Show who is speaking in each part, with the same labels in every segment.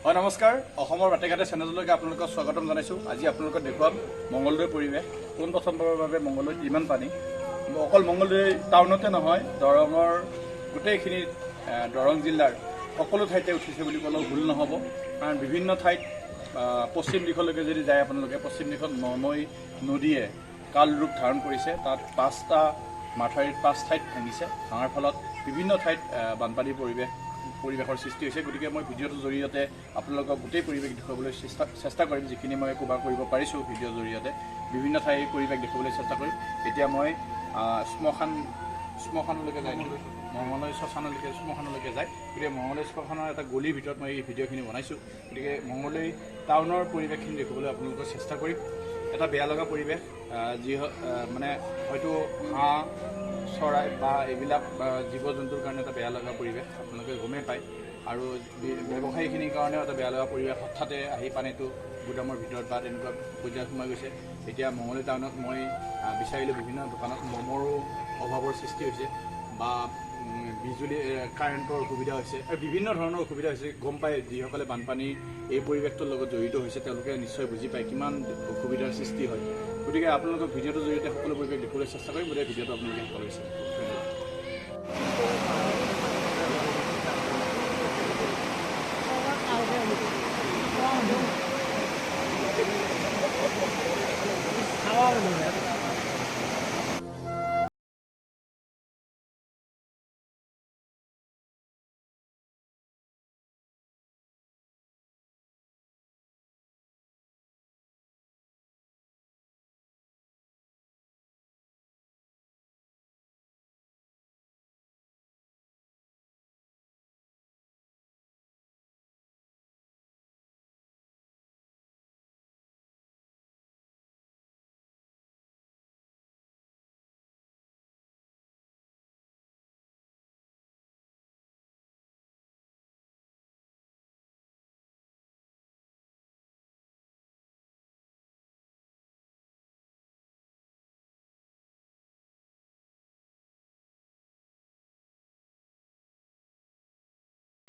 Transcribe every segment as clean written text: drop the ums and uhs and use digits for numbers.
Speaker 1: হয় নমস্কাৰ অসমৰ বাটেঘাটে চেনেললৈকে আপোনালোকক স্বাগতম জনাইছোঁ। আজি আপোনালোকক দেখুৱাম মংগলদৈৰ পৰিৱেশ। পোনপ্ৰথমবাৰৰ বাবে মংগলদৈত ইমান পানী, অকল মংগলদৈ টাউনতে নহয়, দৰঙৰ গোটেইখিনি দৰং জিলাৰ সকলো ঠাইতে উঠিছে বুলি ক'লেও ভুল নহ'ব। কাৰণ বিভিন্ন ঠাইত পশ্চিম দিশলৈকে যদি যায় আপোনালোকে, পশ্চিম দিশত ননৈ নদীয়ে কাল ৰূপ ধাৰণ কৰিছে। তাত 5টা মাথাউৰিত 5 ঠাইত ভাঙিছে। ভাঙাৰ ফলত বিভিন্ন ঠাইত বানপানীৰ পৰিৱেশৰ সৃষ্টি হৈছে। গতিকে মই ভিডিঅ'টোৰ জৰিয়তে আপোনালোকক গোটেই পৰিৱেশ দেখুৱাবলৈ চেষ্টা কৰিম। যিখিনি মই কভাৰ কৰিব পাৰিছোঁ ভিডিঅ'ৰ জৰিয়তে বিভিন্ন ঠাইৰ পৰিৱেশ দেখুৱাবলৈ চেষ্টা কৰিম। এতিয়া মই শ্মশানলৈকে যাই মঙলদৈ শ্মশানলৈকে যায়। গতিকে মঙলদৈ শ্মশানৰ এটা গলিৰ ভিতৰত মই এই ভিডিঅ'খিনি বনাইছোঁ। গতিকে মঙলদৈ টাউনৰ পৰিৱেশখিনি দেখুৱাবলৈ আপোনালোকক চেষ্টা কৰিম। এটা বেয়া লগা পৰিৱেশ, যি মানে হয়তো হাঁহ চৰাই বা এইবিলাক জীৱ জন্তুৰ কাৰণে এটা বেয়া লগা পৰিৱেশ, আপোনালোকে গমেই পায়। আৰু ব্যৱসায়ীখিনিৰ কাৰণেও এটা বেয়া লগা পৰিৱেশ। হঠাতে আহি পানীটো গুদামৰ ভিতৰত বা তেনেকুৱা পৰ্যায়ত সোমাই গৈছে। এতিয়া মঙলদৈ টাউনত মই বিচাৰিলোঁ বিভিন্ন দোকানত মমৰো অভাৱৰ সৃষ্টি হৈছে বা বিজুলী কাৰেণ্টৰ অসুবিধা হৈছে আৰু বিভিন্ন ধৰণৰ অসুবিধা হৈছে। গম পায় যিসকলে বানপানীৰ এই পৰিৱেশটোৰ লগত জড়িত হৈছে তেওঁলোকে নিশ্চয় বুজি পায় কিমান অসুবিধাৰ সৃষ্টি হয়। গতিকে আপোনালোকক ভিডিঅ'টোৰ জৰিয়তে সকলো পৰিৱেশ দেখুৱাবলৈ চেষ্টা কৰিম। গতিকে ভিডিঅ'টো আপোনালোকে সকলো হৈছে।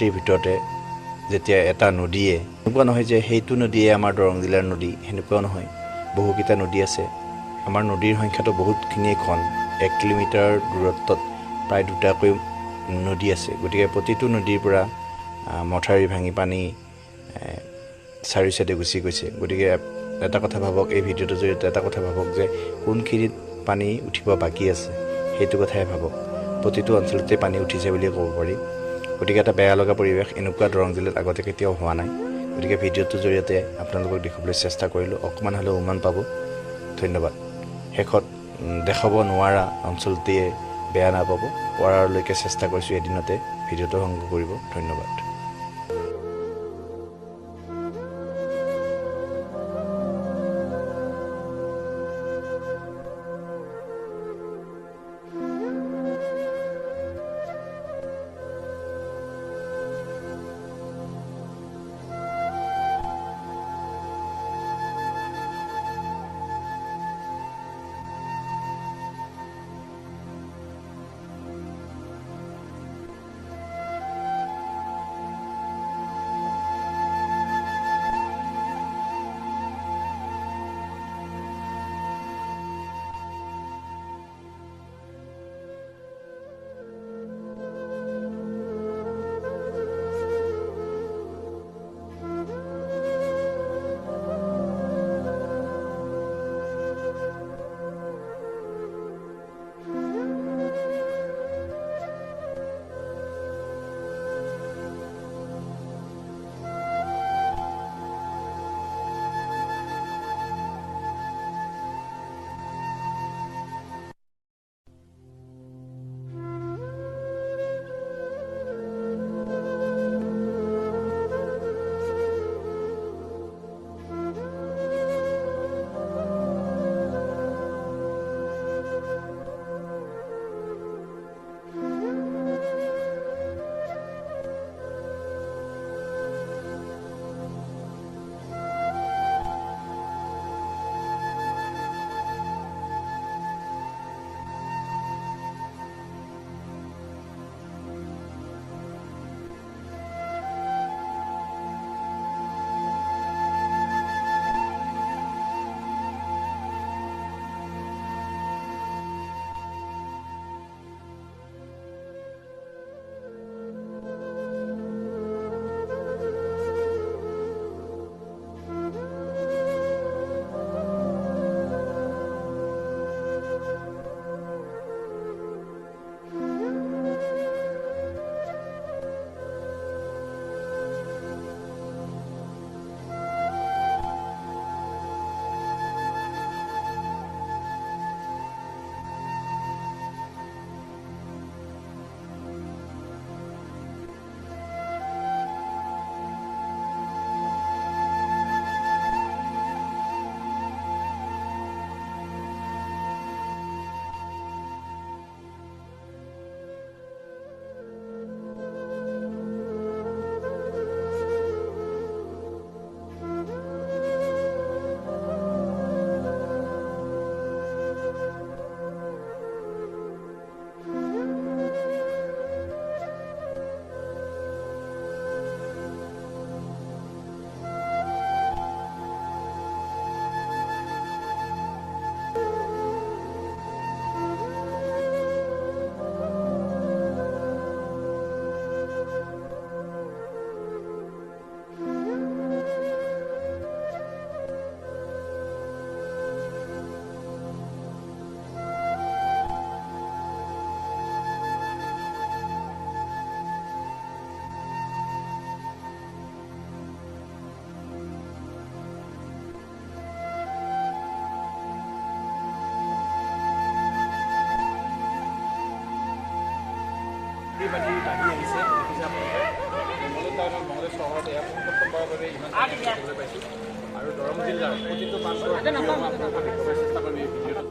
Speaker 2: ভিতৰতে যেতিয়া এটা নদীয়ে, এনেকুৱা নহয় যে সেইটো নদীয়ে আমাৰ দৰং জিলাৰ নদী, সেনেকুৱাও নহয়। বহুকেইটা নদী আছে। আমাৰ নদীৰ সংখ্যাটো বহুতখিনিয়ে ঘন। 1 কিলোমিটাৰ দূৰত্বত প্ৰায় 2টাকৈ নদী আছে। গতিকে প্ৰতিটো নদীৰ পৰা মথাউৰি ভাঙি পানী চাৰি চাইডে গুচি গৈছে। গতিকে এটা কথা ভাবক, এই ভিডিঅ'টোৰ জৰিয়তে এটা কথা ভাবক যে কোনখিনিত পানী উঠিব বাকী আছে সেইটো কথাই ভাবক। প্ৰতিটো অঞ্চলতে পানী উঠিছে বুলিয়ে ক'ব পাৰি। গতিকে এটা বেয়া লগা পৰিৱেশ, এনেকুৱা দৰং জিলাত আগতে কেতিয়াও হোৱা নাই। গতিকে ভিডিঅ'টোৰ জৰিয়তে আপোনালোকক দেখুৱাবলৈ চেষ্টা কৰিলোঁ। অকণমান হ'লেও উমান পাব। ধন্যবাদ। শেষত দেখাব নোৱাৰা অঞ্চলটিয়ে বেয়া নাপাব, পৰালৈকে চেষ্টা কৰিছোঁ এদিনতে ভিডিঅ'টো সংগ্ৰহ কৰিব। ধন্যবাদ।
Speaker 1: চহৰত এয়া প্ৰথমবাৰৰ বাবে ইমান দেখিবলৈ পাইছোঁ আৰু দৰং জিলাৰ প্ৰতিটো প্ৰান্তৰ ভিডিঅ' মই আপোনালোকক দেখুৱাবলৈ চেষ্টা কৰিম এই ভিডিঅ'টোত।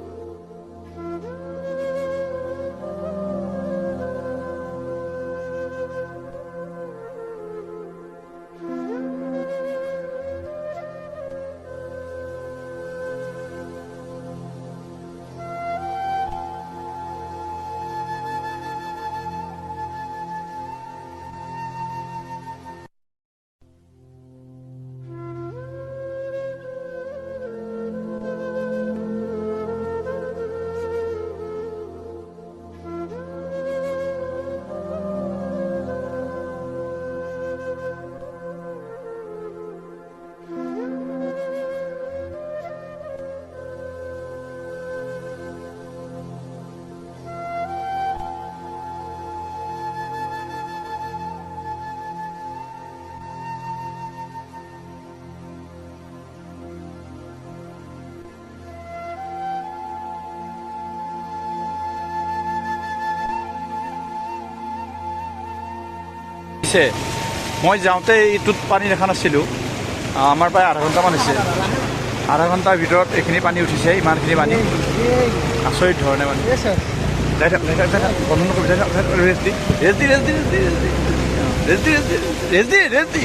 Speaker 1: মই যাওঁতে এইটোত পানী দেখা নাছিলোঁ, আমাৰ প্ৰায় আধা ঘণ্টামান হৈছে। আধা ঘণ্টাৰ ভিতৰত এইখিনি পানী উঠিছে, ইমানখিনি পানী আচৰিত ধৰণে মানে বন্ধ নকৰিবি, ৰেষ্ট দি